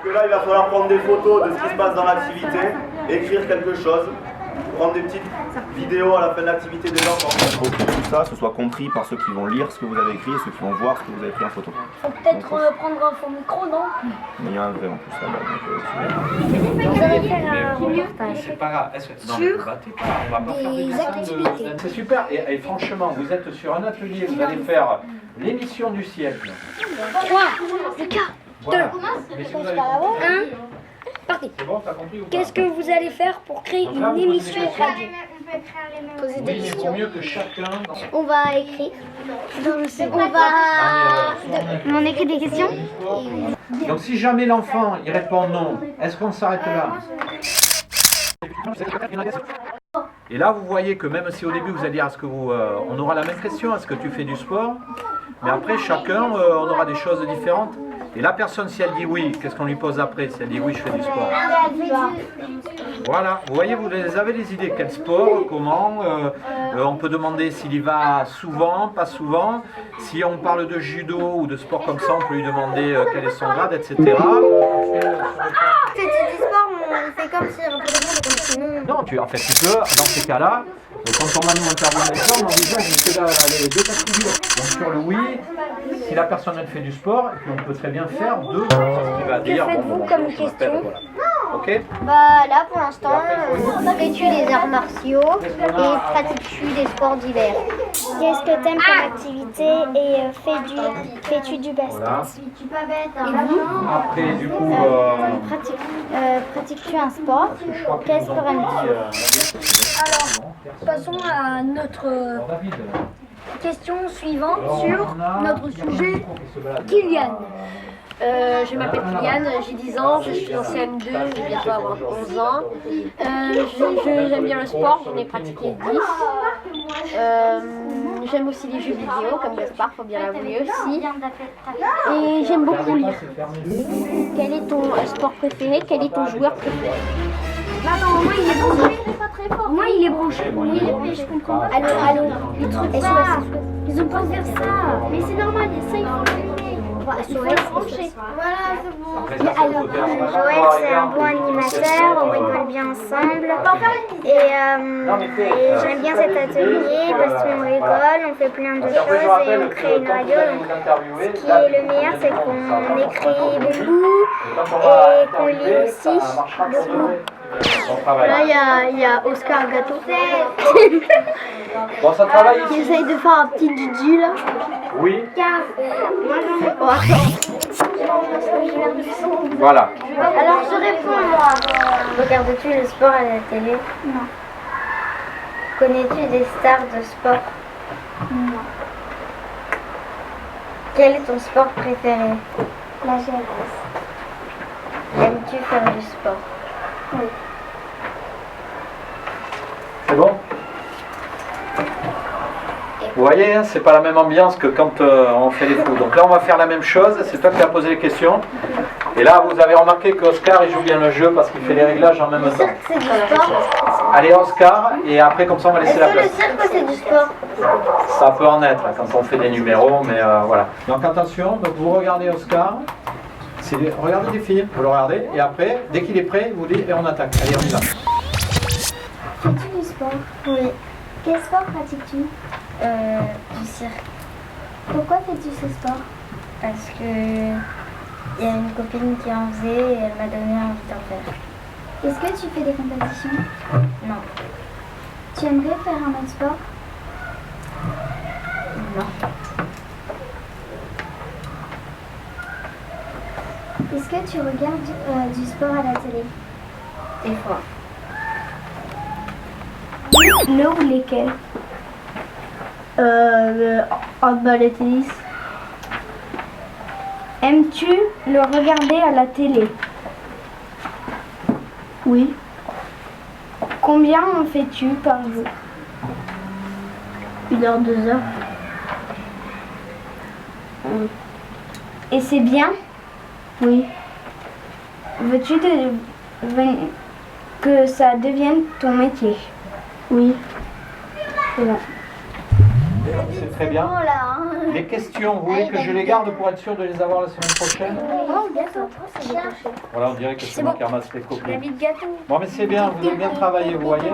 Donc là, il va falloir prendre des photos de ce qui se passe dans l'activité, écrire quelque chose, prendre des petites vidéos à la fin de l'activité des enfants. Il faut que tout ça, ce soit compris par ceux qui vont lire ce que vous avez écrit et ceux qui vont voir ce que vous avez pris en photo. Faut peut-être prendre un faux micro, non? Il y a un vrai en plus là-bas. Vous allez faire un reportage C'est pas grave. Non, mais sur vous battez pas. On va pas faire des activités. C'est super. Et franchement, vous êtes sur un atelier, vous allez faire l'émission du siècle. 3, 4, Voilà. Mais si vous avez compris, 1, partez. c'est bon, t'as compris ou pas? Qu'est-ce que vous allez faire pour créer Donc là, une vous posez des émission questions. radio? Poser des Oui, mais il vaut questions. mieux que chacun. On va écrire. On écrit des questions. Donc si jamais l'enfant il répond non, est-ce qu'on s'arrête là? Et là vous voyez que même si au début vous allez dire est-ce que vous, on aura la même question, est-ce que tu fais du sport? Mais après chacun on aura des choses différentes. Et la personne si elle dit oui, qu'est-ce qu'on lui pose après? Si elle dit oui je fais du sport. Voilà, vous voyez, vous avez les idées, quel sport, comment, on peut demander s'il y va souvent, pas souvent, si on parle de judo ou de sport comme ça, on peut lui demander quel est son grade, etc. C'est du sport, on fait comme si on comme si non. Non, en fait, tu peux, dans ces cas-là, quand on va nous intervenir avec ça, on envisage que là, les deux cas de figure. Donc sur le oui, si la personne elle fait du sport, et puis on peut très bien faire deux. Que faites-vous comme question? Ok. Bah là pour l'instant, fais-tu des arts martiaux et pratiques-tu des sports d'hiver? Qu'est-ce que t'aimes comme activité et fais-tu du basket? Voilà. Tu pas bête, hein. Après, du coup, Pratiques-tu un sport? je crois que Quel nous sport avons aimes-tu? dit, Passons à notre David, question suivante alors, sur on a notre Pierre sujet. Micro qui se balade. Kylian. Je m'appelle Kylian, j'ai 10 ans, je suis en CM2, je vais bientôt avoir 11 ans. J'aime bien le sport, j'en ai pratiqué 10. J'aime aussi les jeux vidéo, comme Gaspard, faut bien l'avouer aussi. Et j'aime beaucoup lire. Quel est ton sport préféré? Quel est ton joueur préféré? Attends, moi il est branché. Moi il est branché. Oui, je comprends pas. Allô, les trucs SOS. Ils ont pas faire ça. Mais c'est normal, ça il faut le faire. SOS. Voilà, c'est bon. Alors, Joël, c'est un bon animateur, on rigole bien ensemble. Et j'aime bien cet atelier parce qu'on rigole, on fait plein de choses et on crée une radio. Donc, ce qui est le meilleur, c'est qu'on écrit beaucoup et qu'on lit aussi beaucoup. Là, il y a Oscar Gâteau. Bon, ça travaille Il ici. essaye de faire un petit Didi là. Oui. Oh, attends. Voilà. Alors je réponds moi. Regardes-tu le sport à la télé? Non. Connais-tu des stars de sport? Non. Quel est ton sport préféré? La GLS. Aimes-tu faire du sport? Oui. C'est bon? Vous voyez, hein, c'est pas la même ambiance que quand on fait les fous. Donc là, on va faire la même chose. C'est toi qui as posé les questions. Et là, vous avez remarqué qu'Oscar, il joue bien le jeu parce qu'il fait les réglages en même temps. C'est du sport. Allez, Oscar, et après, comme ça, on va laisser Est-ce la que le place. cirque c'est du sport? Ça peut en être hein, quand on fait des numéros, mais voilà. Donc attention, donc vous regardez Oscar. Regardez les filles, vous le regardez. Et après, dès qu'il est prêt, vous dites et on attaque. Allez, on y va. Fais-tu du sport? Oui. Quel sport pratiques-tu? Du cirque. Pourquoi fais-tu ce sport? Parce que il y a une copine qui en faisait et elle m'a donné envie d'en faire. Est-ce que tu fais des compétitions? Non. Tu aimerais faire un autre sport? Non. Est-ce que tu regardes du sport à la télé? Des fois. Le ou lesquels? Le handball et tennis. Aimes-tu le regarder à la télé? Oui. Combien en fais-tu par jour? 1 heure, 2 heures. Oui. Et c'est bien? Oui. Veux-tu que ça devienne ton métier? Oui. C'est bon. c'est très bien. Les questions, vous voulez que je les garde pour être sûr de les avoir la semaine prochaine? Oh, Voilà, on dirait que c'est moi qui ramasse les copies. gâteau. Bon, mais c'est bien, vous avez bien travaillé, vous voyez.